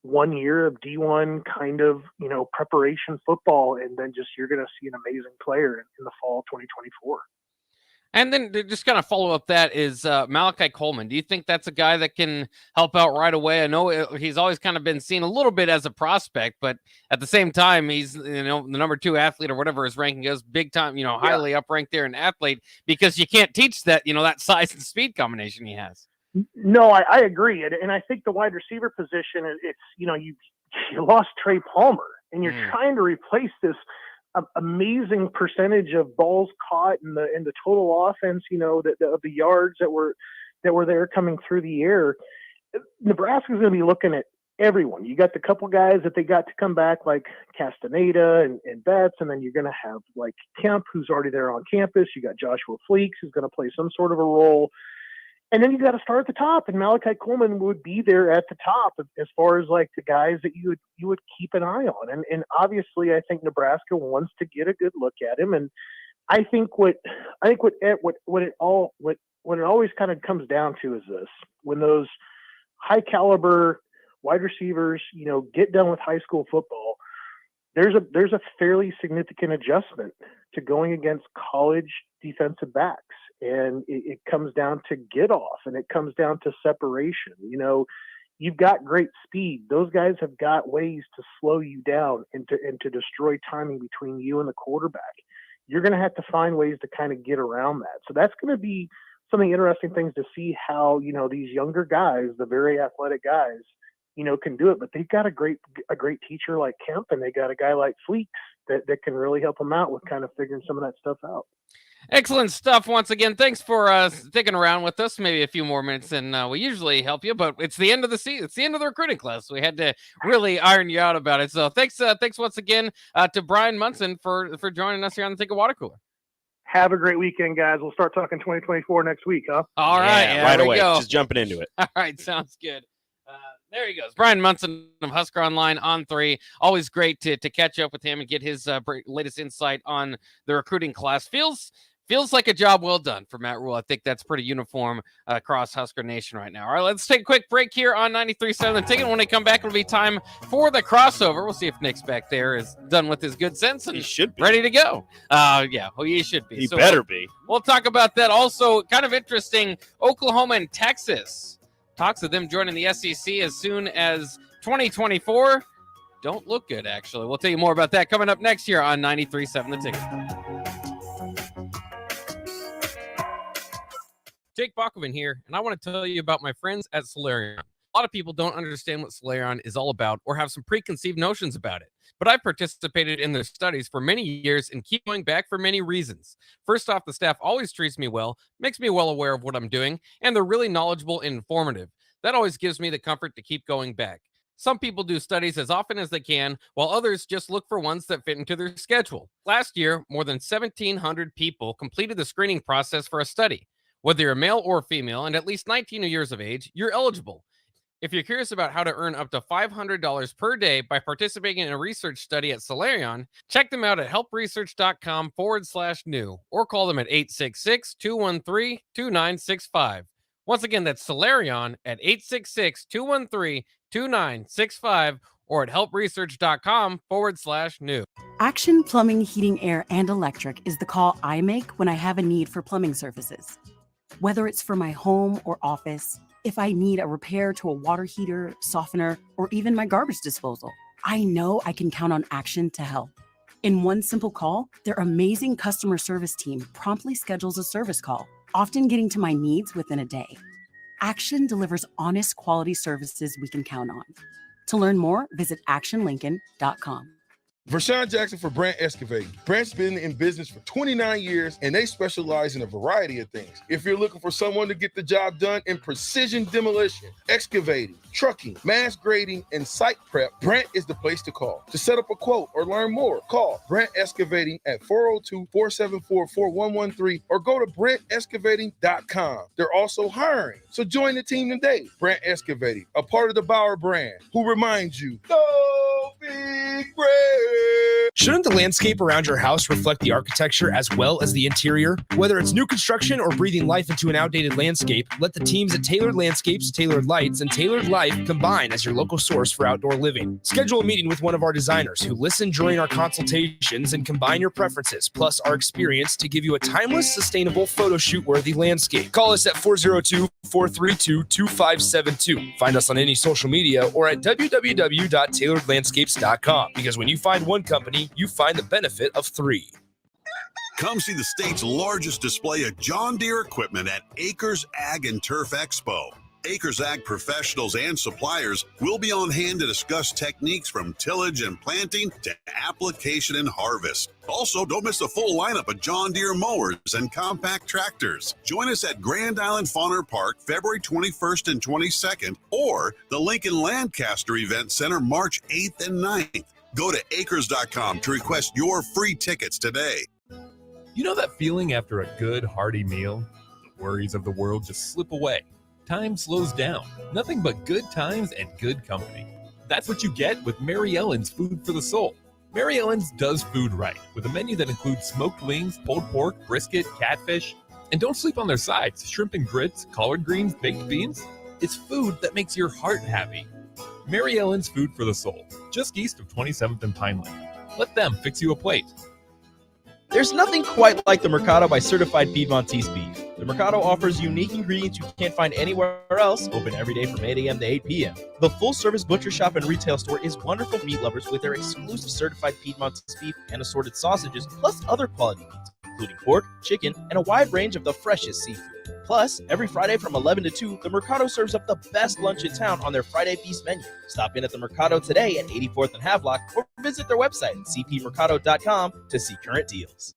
1 year of D1 kind of, preparation football. And then you're going to see an amazing player in the fall of 2024. And then to just kind of follow up that is Malachi Coleman. Do you think that's a guy that can help out right away? I know he's always kind of been seen a little bit as a prospect, but at the same time, he's, the number 2 athlete or whatever his ranking is, big time, highly up ranked there in athlete, because you can't teach that, that size and speed combination he has. No, I agree. And I think the wide receiver position, it's, you lost Trey Palmer and you're trying to replace this amazing percentage of balls caught in the total offense, of the yards that were there coming through the air. Nebraska's going to be looking at everyone. You got the couple guys that they got to come back, like Castaneda and Betts, and then you're going to have like Kemp, who's already there on campus. You got Joshua Fleeks, who's going to play some sort of a role. And then you got to start at the top, and Malachi Coleman would be there at the top as far as like the guys that you would keep an eye on. And obviously, I think Nebraska wants to get a good look at him. And I think what it always kind of comes down to is this: when those high caliber wide receivers, get done with high school football, there's a fairly significant adjustment to going against college defensive backs. And it comes down to get off, and it comes down to separation. You've got great speed. Those guys have got ways to slow you down and to destroy timing between you and the quarterback. You're going to have to find ways to kind of get around that. So that's going to be some of the interesting things to see how, these younger guys, the very athletic guys, can do it. But they've got a great teacher like Kemp, and they got a guy like Fleeks that can really help them out with kind of figuring some of that stuff out. Excellent stuff. Once again, thanks for sticking around with us. Maybe a few more minutes than we usually help you, but it's the end of the season. It's the end of the recruiting class. So we had to really iron you out about it. So thanks once again to Brian Munson for joining us here on the Think of Water Cooler. Have a great weekend, guys. We'll start talking 2024 next week, huh? All right. Yeah, right away. Go. Just jumping into it. All right. Sounds good. There he goes. Brian Munson of Husker Online on 3. Always great to catch up with him and get his latest insight on the recruiting class. Feels like a job well done for Matt Rule. I think that's pretty uniform across Husker Nation right now. All right, let's take a quick break here on 93.7 The Ticket. When we come back, it'll be time for the crossover. We'll see if Nick's back there is done with his good sense and he should be ready to go. He should be. He better be. We'll talk about that. Also, kind of interesting, Oklahoma and Texas. Talks of them joining the SEC as soon as 2024. Don't look good, actually. We'll tell you more about that coming up next year on 93.7 The Ticket. Jake Bachman here, and I want to tell you about my friends at Solarion. A lot of people don't understand what Solarion is all about or have some preconceived notions about it. But I've participated in their studies for many years and keep going back for many reasons. First off, the staff always treats me well, makes me well aware of what I'm doing, and they're really knowledgeable and informative. That always gives me the comfort to keep going back. Some people do studies as often as they can, while others just look for ones that fit into their schedule. Last year, more than 1,700 people completed the screening process for a study. Whether you're male or female and at least 19 years of age, you're eligible. If you're curious about how to earn up to $500 per day by participating in a research study at Solarion, check them out at helpresearch.com/new or call them at 866-213-2965. Once again, that's Solarion at 866-213-2965 or at helpresearch.com/new. Action Plumbing, Heating, Air, and Electric is the call I make when I have a need for plumbing services. Whether it's for my home or office, if I need a repair to a water heater, softener, or even my garbage disposal, I know I can count on Action to help. In one simple call, their amazing customer service team promptly schedules a service call, often getting to my needs within a day. Action delivers honest, quality services we can count on. To learn more, visit actionlincoln.com. Vershawn Jackson for Brant Excavating. Brant's been in business for 29 years, and they specialize in a variety of things. If you're looking for someone to get the job done in precision demolition, excavating, trucking, mass grading, and site prep, Brant is the place to call. To set up a quote or learn more, call Brant Excavating at 402-474-4113 or go to brantexcavating.com. They're also hiring, so join the team today. Brant Excavating, a part of the Bauer brand, who reminds you, go big Brant. Shouldn't the landscape around your house reflect the architecture as well as the interior? Whether it's new construction or breathing life into an outdated landscape, let the teams at Tailored Landscapes, Tailored Lights, and Tailored Life combine as your local source for outdoor living. Schedule a meeting with one of our designers who listen during our consultations and combine your preferences, plus our experience to give you a timeless, sustainable, photo shoot-worthy landscape. Call us at 402-432-2572. Find us on any social media or at www.tailoredlandscapes.com, because when you find one company, you find the benefit of three. Come see the state's largest display of John Deere equipment at Acres Ag and Turf Expo. Acres Ag professionals and suppliers will be on hand to discuss techniques from tillage and planting to application and harvest. Also, don't miss the full lineup of John Deere mowers and compact tractors. Join us at Grand Island Fauner Park February 21st and 22nd or the Lincoln Lancaster Event Center March 8th and 9th. Go to acres.com to request your free tickets today. You know that feeling after a good, hearty meal? The worries of the world just slip away. Time slows down. Nothing but good times and good company. That's what you get with Mary Ellen's Food for the Soul. Mary Ellen's does food right, with a menu that includes smoked wings, pulled pork, brisket, catfish. And don't sleep on their sides. Shrimp and grits, collard greens, baked beans. It's food that makes your heart happy. Mary Ellen's Food for the Soul, just east of 27th and Pine Lane. Let them fix you a plate. There's nothing quite like the Mercado by Certified Piedmontese Beef. The Mercado offers unique ingredients you can't find anywhere else, open every day from 8 a.m. to 8 p.m. The full-service butcher shop and retail store is wonderful for meat lovers with their exclusive Certified Piedmontese Beef and assorted sausages, plus other quality meats, including pork, chicken, and a wide range of the freshest seafood. Plus, every Friday from 11 to 2, the Mercado serves up the best lunch in town on their Friday Feast menu. Stop in at the Mercado today at 84th and Havelock or visit their website at cpmercado.com to see current deals.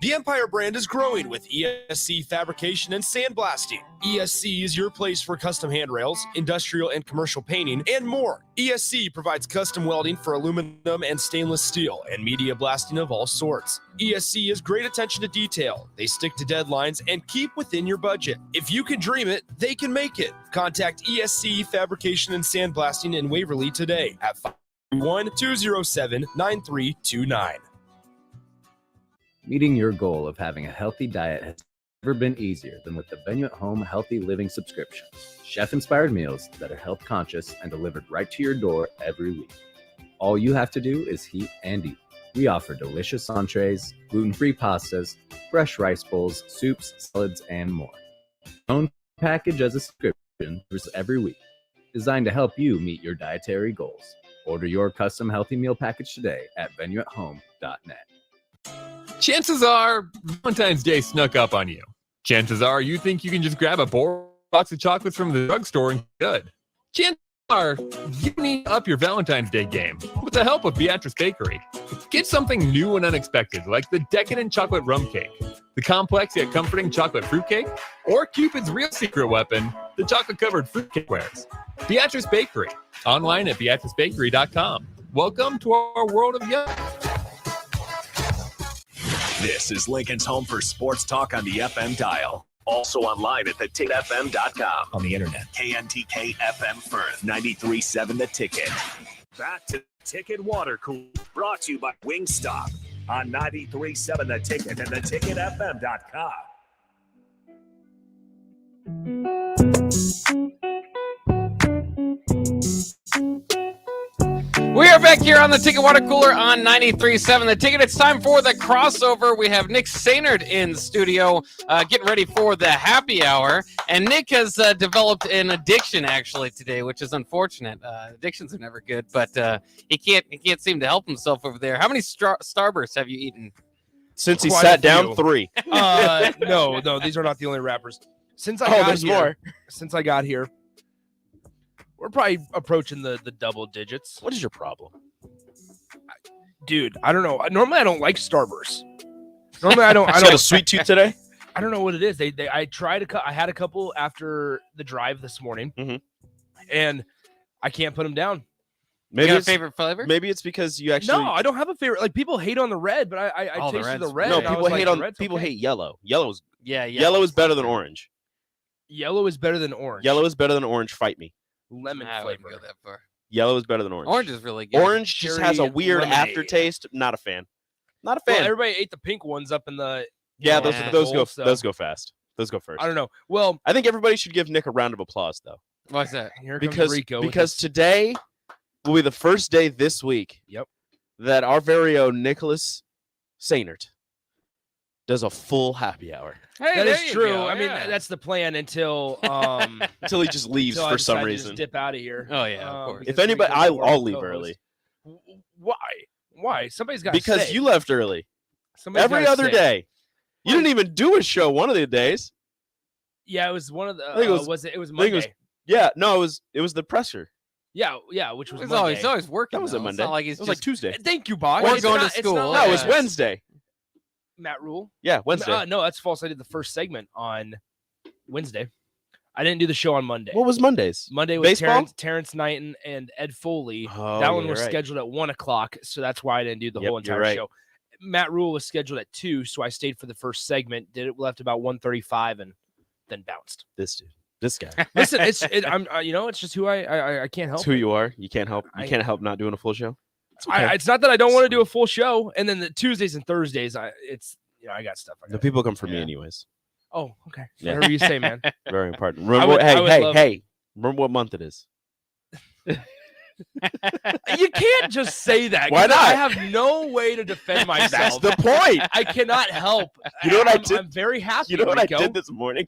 The Empire brand is growing with ESC fabrication and sandblasting. ESC is your place for custom handrails, industrial and commercial painting, and more. ESC provides custom welding for aluminum and stainless steel and media blasting of all sorts. ESC has great attention to detail. They stick to deadlines and keep within your budget. If you can dream it, they can make it. Contact ESC Fabrication and Sandblasting in Waverly today at 51207-9329. Meeting your goal of having a healthy diet has never been easier than with the Venue at Home Healthy Living subscription. Chef-inspired meals that are health conscious and delivered right to your door every week. All you have to do is heat and eat. We offer delicious entrees, gluten-free pastas, fresh rice bowls, soups, salads, and more. Own package as a subscription every week, designed to help you meet your dietary goals. Order your custom healthy meal package today at venueathome.net. Chances are Valentine's Day snuck up on you. Chances are you think you can just grab a box of chocolates from the drugstore and good. Chances are you need to up your Valentine's Day game with the help of Beatrice Bakery. Get something new and unexpected like the decadent chocolate rum cake, the complex yet comforting chocolate fruitcake, or Cupid's real secret weapon, the chocolate-covered fruitcake wares. Beatrice Bakery, online at beatricebakery.com. Welcome to our world of young. This is Lincoln's home for sports talk on the FM dial. Also online at theticketfm.com. On the internet. KNTK FM Firth, 93.7 The Ticket. Back to Ticket Water Cool, brought to you by Wingstop on 93.7 The Ticket and theticketfm.com. We are back here on the Ticket Water Cooler on 93.7 The Ticket. It's time for the crossover. We have Nick Sainert in the studio getting ready for the happy hour. And Nick has developed an addiction, actually, today, which is unfortunate. Addictions are never good, but he can't seem to help himself over there. How many Starbursts have you eaten? Since he Quite sat a down, few. 3. No, these are not the only rappers. Since I got there's here, more. Since I got here, we're probably approaching the double digits. What is your problem? Dude, I don't know. Normally, I don't like Starbursts. Normally, I don't. I got a sweet tooth today. I don't know what it is. I tried I had a couple after the drive this morning, and I can't put them down. Maybe You got a it's favorite flavor? Maybe it's because you actually. No, I don't have a favorite. Like people hate on the red, but I Oh, the tasted red's the red. No, and I people was hate like, on. the red's People okay. hate yellow. Yellow is better than orange. Yellow is better than orange. Yellow is better than orange. Fight me. Lemon I wouldn't flavor. go that far. Yellow is better than orange. Orange is really good. Orange just has a Cherry weird lemonade. aftertaste. Not a fan. Not a Well, fan. everybody ate the pink ones up in the. Yeah, know, those bowl, go so- those go fast. Those go first. I don't know. Well, I think everybody should give Nick a round of applause though, Why's that? here comes because Rico with because his- today will be the first day this week. Yep. That our very own Nicholas Sainert does a full happy hour Hey, that there is you true. go, I mean, yeah. that's the plan until until he just leaves until I for some decide to reason. just dip out of here. Oh, yeah, of course. If because anybody, Rico's the I'll world leave co-host. early Why? Why? Somebody's got because you left early. Every other day, you didn't even do a show one of the days. Yeah, it was one of the. I think it was- was it? It was I think Monday. it was- Yeah, no, it was the presser. Yeah, which was He's Monday. always working. That was a though. Monday. It's not like he's It was just like Tuesday. Thank you, Bob. Or It's going to not- it's school. not No, like it was it's- Wednesday. Matt Rule. Yeah, Wednesday. No, that's false. I did the first segment on Wednesday. I didn't do the show on Monday. What was Mondays? Monday was Baseball? Terrence Knighton and Ed Foley. Oh, that yeah, one was you're right. scheduled at 1:00, so that's why I didn't do the Yep, whole you're entire right. show. Matt Rule was scheduled at 2, so I stayed for the first segment. Did it left about 1:35 and then bounced. This dude, this guy. Listen, it's just who I can't help. It's who you are. You can't help. You I- can't help not doing a full show. It's okay. It's not that I don't want to do a full show, and then the Tuesdays and Thursdays, I got stuff. The people come for me Yeah. anyways. Oh, okay. Yeah. Whatever you say, man. Very important. I Remember, would- I would hey, love- hey. Remember what month it is. You can't just say that. Why 'cause not? I have no way to defend That's myself. the point. I cannot help. You know what I I'm- did? I'm very happy. You know what Rico. I did this morning?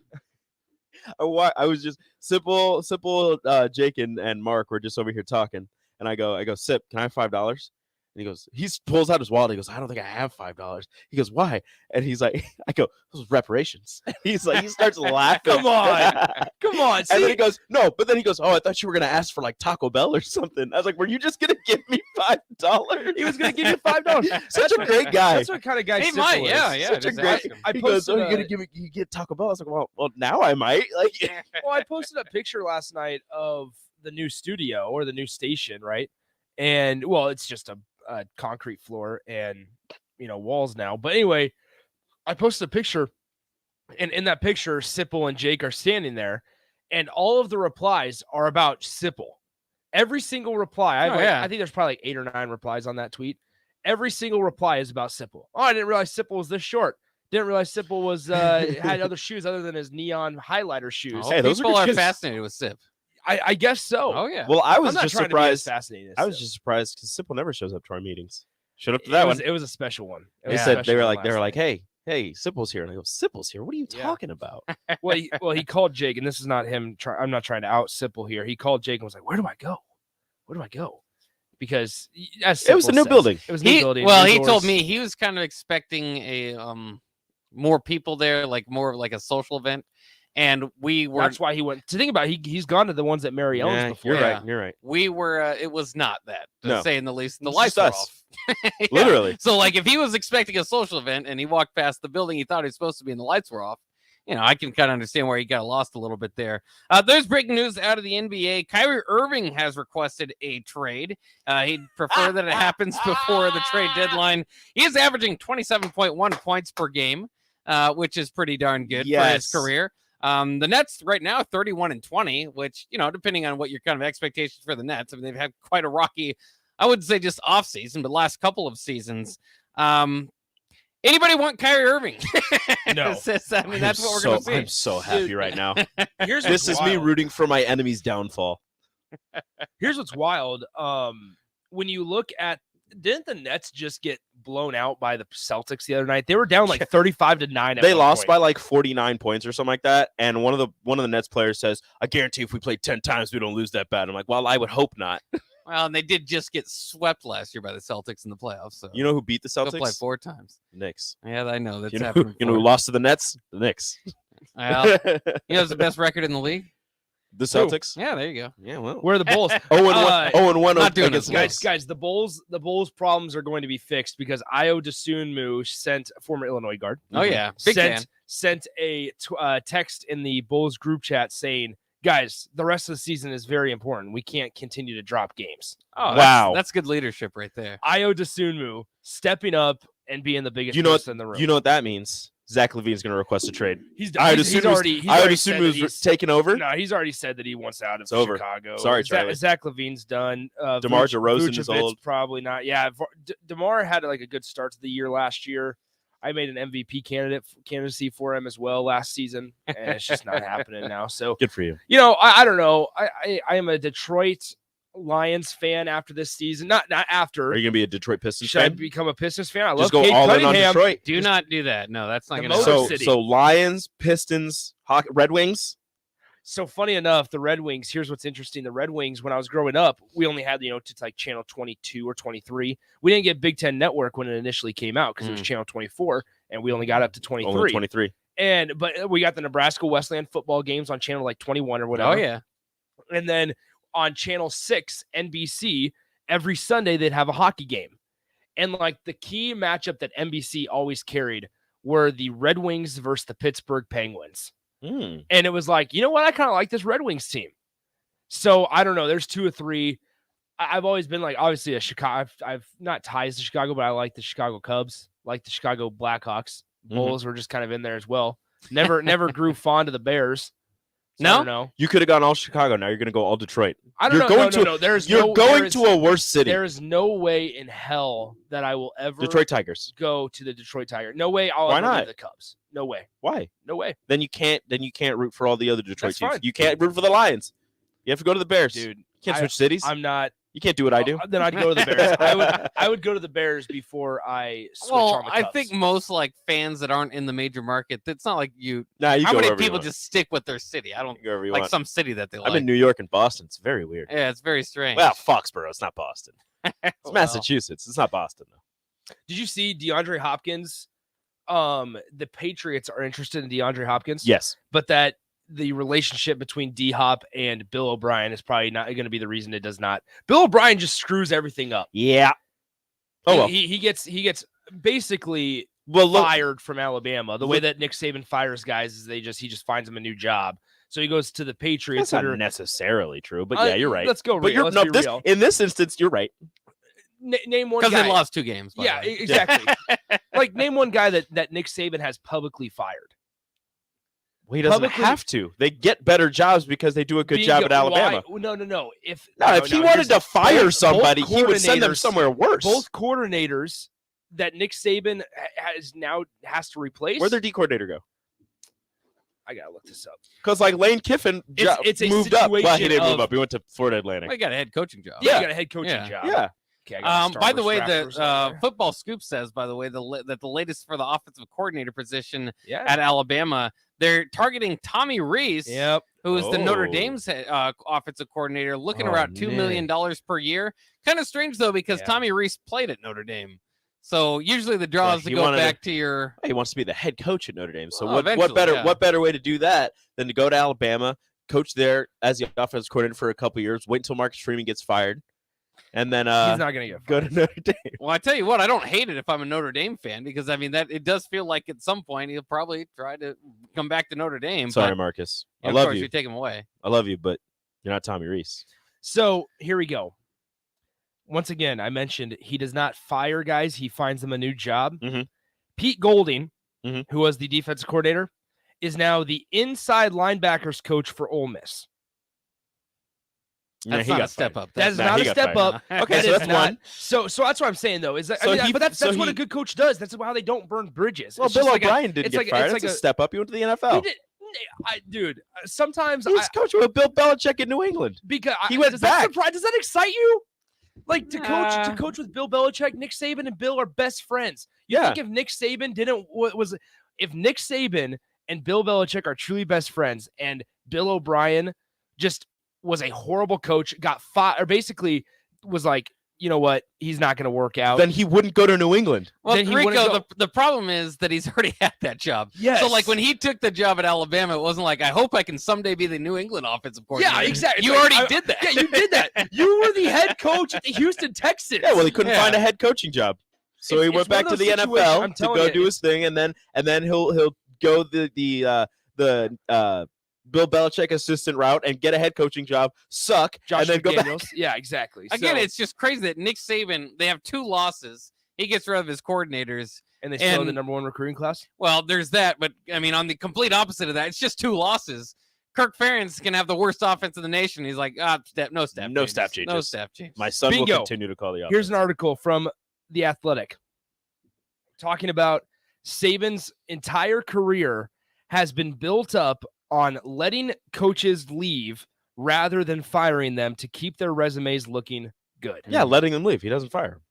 I was just simple. Jake and Mark were just over here talking, and I go, Sip, can I have $5? And he pulls out his wallet. He goes, I don't think I have $5. He goes, why? And he's like, I go, those are reparations. He's like, he starts laughing. Come on. Come on. And then See? he goes, no, but then he goes, oh, I thought you were gonna ask for like Taco Bell or something. I was like, were you just gonna give me $5? He was going to give you $5. Such a great guy. That's what kind of guy He Simple might, is. yeah. Such a just great. ask him. I He goes, posted oh, you get Taco Bell? I was like, well, now I might. Like, Well, I posted a picture last night of the new studio or the new station, right? And well, it's just a concrete floor and walls now. But anyway, I posted a picture, and in that picture, Sipple and Jake are standing there, and all of the replies are about Sipple. Every single reply, I think there's probably like 8 or 9 replies on that tweet. Every single reply is about Sipple. Oh, I didn't realize Sipple was this short. Didn't realize Sipple was had other shoes other than his neon highlighter shoes. Oh, Hey, those people are are good shoes. fascinated with Sip. I guess so. Oh yeah. well, I was I'm not just trying to be as surprised. fascinating as I was Sip. just surprised because Simple never shows up to our meetings. Showed up to that one. It was a special one. It They was a said special they were one like last night. hey, Sipple's here, and I go, Sipple's here. What are you Yeah. talking about? Well, he called Jake, and this is not him. I'm not trying to out Sipple here. He called Jake and was like, "Where do I go? Where do I go?" Because as It was a Sipple new says, building. It was a new building. Well, new he told doors. me he was kind of expecting a more people there, like more of like a social event, and we were. That's why he went. To think about it, he's gone to the ones at Mary Ellen's Yeah, before. you're Yeah. right. You're right. We were. It was not that, to No. say in the least. The It's lights just were us. off. Yeah. Literally. So, like, if he was expecting a social event and he walked past the building he thought he was supposed to be and the lights were off, I can kind of understand where he got lost a little bit there. There's breaking news out of the NBA. Kyrie Irving has requested a trade. He'd prefer that it happens before the trade deadline. He is averaging 27.1 points per game, which is pretty darn good for his Yes. career. The Nets right now 31-20, which, depending on what your kind of expectations for the Nets, I mean, they've had quite a rocky, I wouldn't say just off season, but last couple of seasons. Anybody want Kyrie Irving? No. That's what we're going to see. I'm so happy right now. Here's This what's is me wild. rooting for my enemy's downfall. Here's what's wild. when you look at, didn't the Nets just get blown out by the Celtics the other night? They were down like 35-9. They lost by like 49 points or something like that. And one of the Nets players says, "I guarantee if we play 10 times, we don't lose that bad." I'm like, well, I would hope not. Well, and they did just get swept last year by the Celtics in the playoffs. So You know who beat the they'll Celtics? play 4 times. Knicks. Yeah, I know that's You know, happening. you know who lost to the Nets? The Knicks. Well, you know who's the best record in the league? The Celtics. Yeah, there you go. Yeah, well, Where are the Bulls? 0-1 not doing against it, the guys, Knicks. the Bulls' problems are going to be fixed because Io DeSunmu sent former Illinois guard. Oh yeah, big fan. Sent a text in the Bulls group chat saying, "Guys, the rest of the season is very important. We can't continue to drop games." Oh, wow, that's good leadership right there. Io DeSunmu stepping up and being the biggest person in the room. You know what that means? Zach LaVine's going to request a trade. He's already taken over. No, he's already said that he wants out of over. Chicago. Sorry, Charlie. Zach LaVine's done. DeMar DeRozan is old. Probably not. Yeah, DeMar had like a good start to the year last year. I made an MVP candidacy for him as well last season, and it's just not happening now. So good for you. You know, I don't know. I am a Detroit Lions fan after this season. Not after. Are you gonna be a Detroit Pistons Should fan? I become a Pistons fan? I Just love go Cade all in on Cunningham. Detroit. Do not do that. No, that's not The going to Motor happen. City. So Lions, Pistons, Red Wings. So funny enough, the Red Wings, here's what's interesting. The Red Wings, when I was growing up, we only had, to like channel 22 or 23. We didn't get Big Ten Network when it initially came out because it was channel 24, and we only got up to 23. Only 23. But we got the Nebraska Westland football games on channel like 21 or whatever. Oh, yeah. And then on channel 6, NBC, every Sunday they'd have a hockey game. And like the key matchup that NBC always carried were the Red Wings versus the Pittsburgh Penguins. And it was like, you know what? I kind of like this Red Wings team. So I don't know. There's 2 or 3. I've always been like, obviously a Chicago. I've not ties to Chicago, but I like the Chicago Cubs, like the Chicago Blackhawks. Bulls were just kind of in there as well. Never grew fond of the Bears. So no, I don't know. You could have gone all Chicago. Now you're going to go all Detroit. I don't know. No. You're going to a worse city. There is no way in hell that I will ever Detroit Tigers go to the Detroit Tigers. No way. I'll Why ever not? go to the Cubs. No way. Why? No way. Then you can't root for all the other Detroit That's teams. fine. You can't root for the Lions. You have to go to the Bears. Dude, You can't switch cities. I'm not. You can't do what I do. Then I'd go to the Bears. I would go to the Bears before I switch on the Cubs. I think most like fans that aren't in the major market, it's not like you. Nah, you how go many wherever you people want. just stick with their city? I don't You go wherever you like want. some city that they like. I'm in New York and Boston. It's very weird. Yeah, it's very strange. Well, Foxborough. It's not Boston. It's Well. Massachusetts. It's not Boston though. Did you see DeAndre Hopkins? The Patriots are interested in DeAndre Hopkins. Yes. But that the relationship between D-Hop and Bill O'Brien is probably not going to be the reason it does not. Bill O'Brien just screws everything up. Yeah. Oh well. He gets basically Well, look, fired from Alabama. The way that Nick Saban fires guys is he just finds him a new job. So he goes to the Patriots. that's not necessarily true, but yeah, you're right. Let's go But real. you're Let's be real. in this instance, you're right. Name one because guy. they lost 2 games. by Yeah, the way. exactly. Like name one guy that Nick Saban has publicly fired. Well, he doesn't Publicly- have to. They get better jobs because they do a good job at Alabama. No. If He wanted to fire both somebody, he would send them coordinators- somewhere worse. Both coordinators that Nick Saban has to replace. Where'd their D coordinator go? I gotta look this up. Because like Lane Kiffin It's a moved up. Well, he situation didn't move of- up. He went to Florida Atlantic. Well, he got a head coaching job. Yeah, Yeah. you got a head coaching Yeah. job. Yeah. Okay, I got a Star By the Wars way, draft person the there. Football Scoop says, by the way, that the latest for the offensive coordinator position Yeah. at Alabama, they're targeting Tommy Rees, Yep. who is the Notre Oh. Dame's offensive coordinator, looking Oh, around $2 million per year. Kind of strange though, because Yeah. Tommy Rees played at Notre Dame. So usually the draw Yeah, is to he go wanted back to your. He wants to be the head coach at Notre Dame. So Oh, what eventually, better yeah. what better way to do that than to go to Alabama, coach there as the offensive coordinator for a couple years, wait until Marcus Freeman gets fired, and then He's not gonna get go to Notre Dame. Well, I tell you what, I don't hate it if I'm a Notre Dame fan because I mean that it does feel like at some point he'll probably try to come back to Notre Dame. Sorry, but, Marcus. I of love course, you. you take him away. I love you, but you're not Tommy Rees. So here we go. Once again, I mentioned he does not fire guys; he finds them a new job. Mhm. Pete Golding, Mhm. who was the defensive coordinator, is now the inside linebackers coach for Ole Miss. Yeah, That's he not got a step fired. up. That is Nah, not he a got step fired. up. Okay, That so is that's not. one. So that's what I'm saying though. Is that, So but that's so what a he- good coach does. That's how they don't burn bridges. Well, It's just Bill like O'Brien didn't it's get like- fired. it's That's like a a- step up. He went to the He NFL. did, dude. Sometimes He's coaching with Bill Belichick in New England. because He went does back. Does that excite you? Like to coach with Bill Belichick, Nick Saban and Bill are best friends. You think if Nick Saban if Nick Saban and Bill Belichick are truly best friends, and Bill O'Brien just was a horrible coach, got fired, or basically was like, you know what, he's not going to work out. Then he wouldn't go to New England. Well, Then he Rico, the problem is that he's already had that job. Yes. So, like, when he took the job at Alabama, it wasn't like, I hope I can someday be the New England offensive coordinator. Yeah, exactly. You already did that. Yeah, you did that. You were the head coach at the Houston Texans. Yeah, well, he couldn't find a head coaching job, so he went back to the NFL to go do his thing, and then he'll go the Bill Belichick assistant route and get a head coaching job, suck, Josh and then go McDaniels. back. Yeah, exactly. Again, it's just crazy that Nick Saban, they have 2 losses. He gets rid of his coordinators. And they still have the number 1 recruiting class? Well, there's that. But, I mean, on the complete opposite of that, it's just 2 losses. Kirk Ferentz can have the worst offense in the nation. He's like, no staff changes. No staff changes. My son will continue to call the offense. Here's an article from The Athletic talking about Saban's entire career has been built up on letting coaches leave rather than firing them to keep their resumes looking good. Yeah, letting them leave. He doesn't fire them.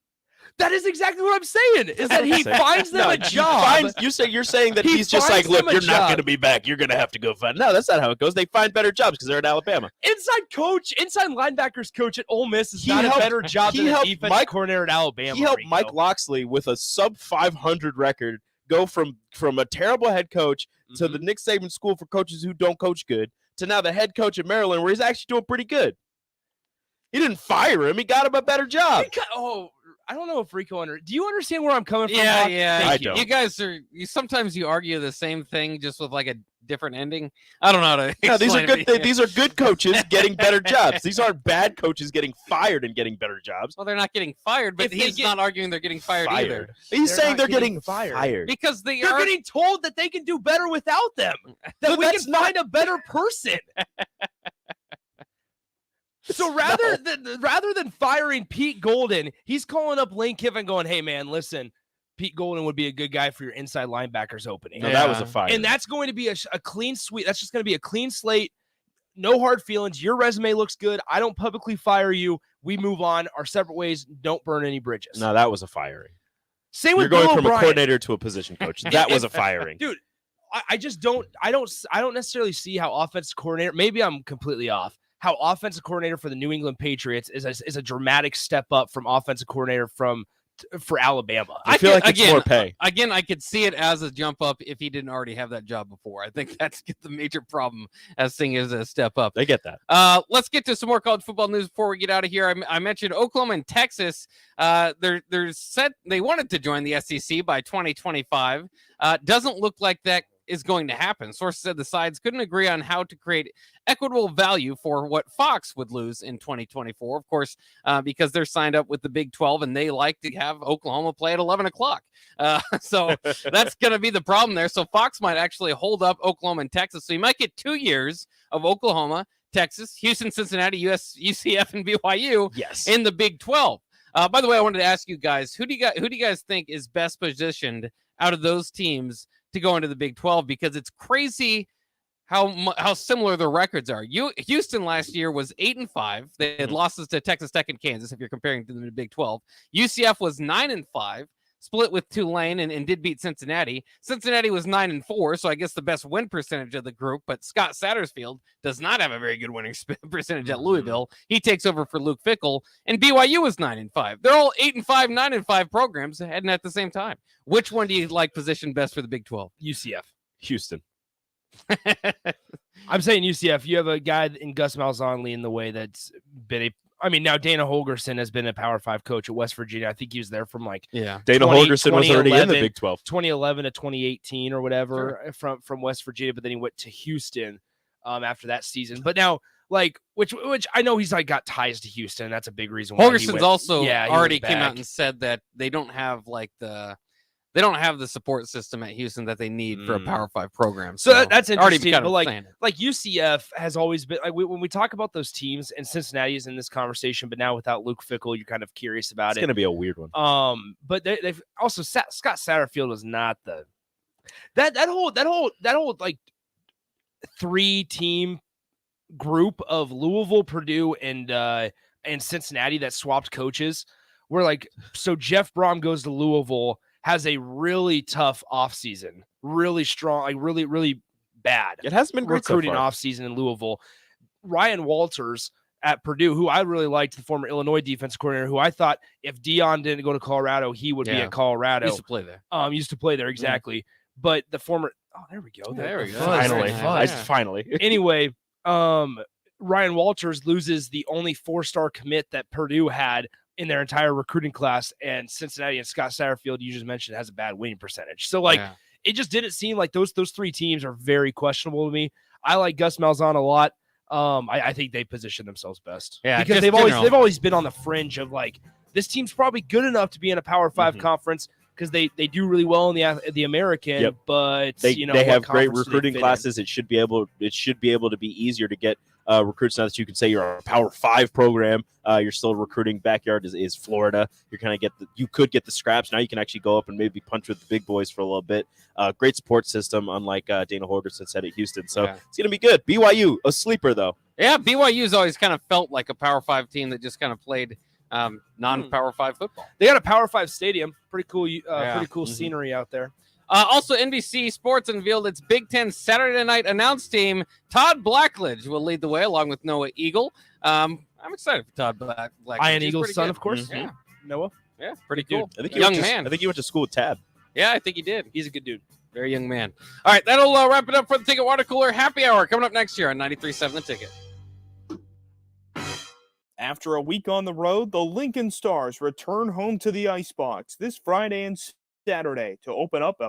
That is exactly what I'm saying. Is that he finds them a job. You're saying that he's just like, look, you're not going to be back. You're going to have to go find. No, that's not how it goes. They find better jobs because they're in Alabama. Inside linebackers coach at Ole Miss is not a better job than a defensive coordinator at Alabama. He helped Mike Loxley with a sub 500 record go from a terrible head coach to the Nick Saban School for Coaches Who Don't Coach Good to now the head coach at Maryland, where he's actually doing pretty good. He didn't fire him. He got him a better job. I don't know if Rico do you understand where I'm coming from? Yeah. I don't. You guys sometimes you argue the same thing just with like a different ending. I don't know how to No, these are explain good. it. These are good coaches getting better jobs. These aren't bad coaches getting fired and getting better jobs. Well, they're not getting fired, but he's not arguing they're getting fired either. He's saying they're getting fired because they're getting told that they can do better without them. That we can find a better person. So rather than firing Pete Golden, he's calling up Lane Kiffin going, hey, man, listen, Pete Golden would be a good guy for your inside linebackers opening. No, that was a fire. And that's going to be a clean sweep. That's just going to be a clean slate. No hard feelings. Your resume looks good. I don't publicly fire you. We move on our separate ways. Don't burn any bridges. No, that was a firing. Same with You're going Bill from O'Brien. a coordinator to a position coach. That was a firing. Dude, I just don't necessarily see how offensive coordinator, maybe I'm completely off, how offensive coordinator for the New England Patriots is a dramatic step up from offensive coordinator for Alabama. I feel like it's more pay. Again, I could see it as a jump up if he didn't already have that job before. I think that's the major problem as seeing as a step up. I get that. Let's get to some more college football news before we get out of here. I mentioned Oklahoma and Texas. They're set. They wanted to join the SEC by 2025. Doesn't look like that is going to happen. Sources said the sides couldn't agree on how to create equitable value for what Fox would lose in 2024, of course, because they're signed up with the Big 12 and they like to have Oklahoma play at 11 o'clock. So that's going to be the problem there. So Fox might actually hold up Oklahoma and Texas. So you might get 2 years of Oklahoma, Texas, Houston, Cincinnati, UCF, and BYU in the Big 12. By the way, I wanted to ask you guys, who do you guys think is best positioned out of those teams to go into the Big 12? Because it's crazy how similar the records are. Houston last year was 8-5. They had losses to Texas Tech and Kansas, if you're comparing to the Big 12. UCF was 9-5, split with Tulane and did beat Cincinnati. Cincinnati was 9-4, so I guess the best win percentage of the group. But Scott Satterfield does not have a very good winning percentage at Louisville. He takes over for Luke Fickell, and BYU was 9-5. They're all 8-5, 9-5 programs heading at the same time. Which one do you like positioned best for the Big 12? UCF. Houston. I'm saying UCF. You have a guy in Gus Malzahn leading the way that's been now Dana Holgorsen has been a Power 5 coach at West Virginia. I think he was there from Dana Holgorsen was already in the Big 12. 2011 to 2018 or whatever from West Virginia, but then he went to Houston after that season. But now, which I know he's got ties to Houston. That's a big reason why Holgerson's also already came out and said that they don't have the support system at Houston that they need for a Power 5 program. So that's interesting. Kind of but UCF has always been when we talk about those teams, and Cincinnati is in this conversation, but now without Luke Fickell, you're kind of curious about it's going to be a weird one. But they've also Scott Satterfield was not that whole 3-team group of Louisville, Purdue, and and Cincinnati that swapped coaches. We're like, so Jeff Brom goes to Louisville, has a really tough offseason, really strong, like really, really bad. It hasn't been great recruiting so far. offseason in Louisville. Ryan Walters at Purdue, who I really liked, the former Illinois defense coordinator, who I thought if Dion didn't go to Colorado, he would be at Colorado. Used to play there. Used to play there, exactly. But the former, there we go. There we go. Finally. Nice. Finally. Anyway, Ryan Walters loses the only 4-star commit that Purdue had in their entire recruiting class, and Cincinnati and Scott Satterfield, you just mentioned, has a bad winning percentage. So, it just didn't seem like those 3 teams are very questionable to me. I like Gus Malzahn a lot. I think they position themselves best. Yeah, because they've always been on the fringe of like, this team's probably good enough to be in a Power 5 conference because they do really well in the American, but they have great recruiting classes. In? It should be able to be easier to get recruits now that you can say you're a Power 5 program. You're still recruiting. Backyard is Florida. You could get the scraps. Now you can actually go up and maybe punch with the big boys for a little bit. Great support system, unlike Dana Holgorsen said at Houston. So it's gonna be good. BYU, a sleeper though. Yeah, BYU's always kind of felt like a Power 5 team that just kind of played non-Power 5 football. They got a Power 5 stadium. Pretty cool scenery out there. Also, NBC Sports unveiled its Big Ten Saturday night announce team. Todd Blackledge will lead the way along with Noah Eagle. I'm excited for Todd Blackledge. Ian Eagle's son, of course. Yeah. Noah. Yeah, pretty cool. I think man. I think he went to school with Tab. Yeah, I think he did. He's a good dude. Very young man. All right, that'll wrap it up for the Ticket Water Cooler Happy Hour coming up next year on 93.7 The Ticket. After a week on the road, the Lincoln Stars return home to the Icebox this Friday and Saturday to open up a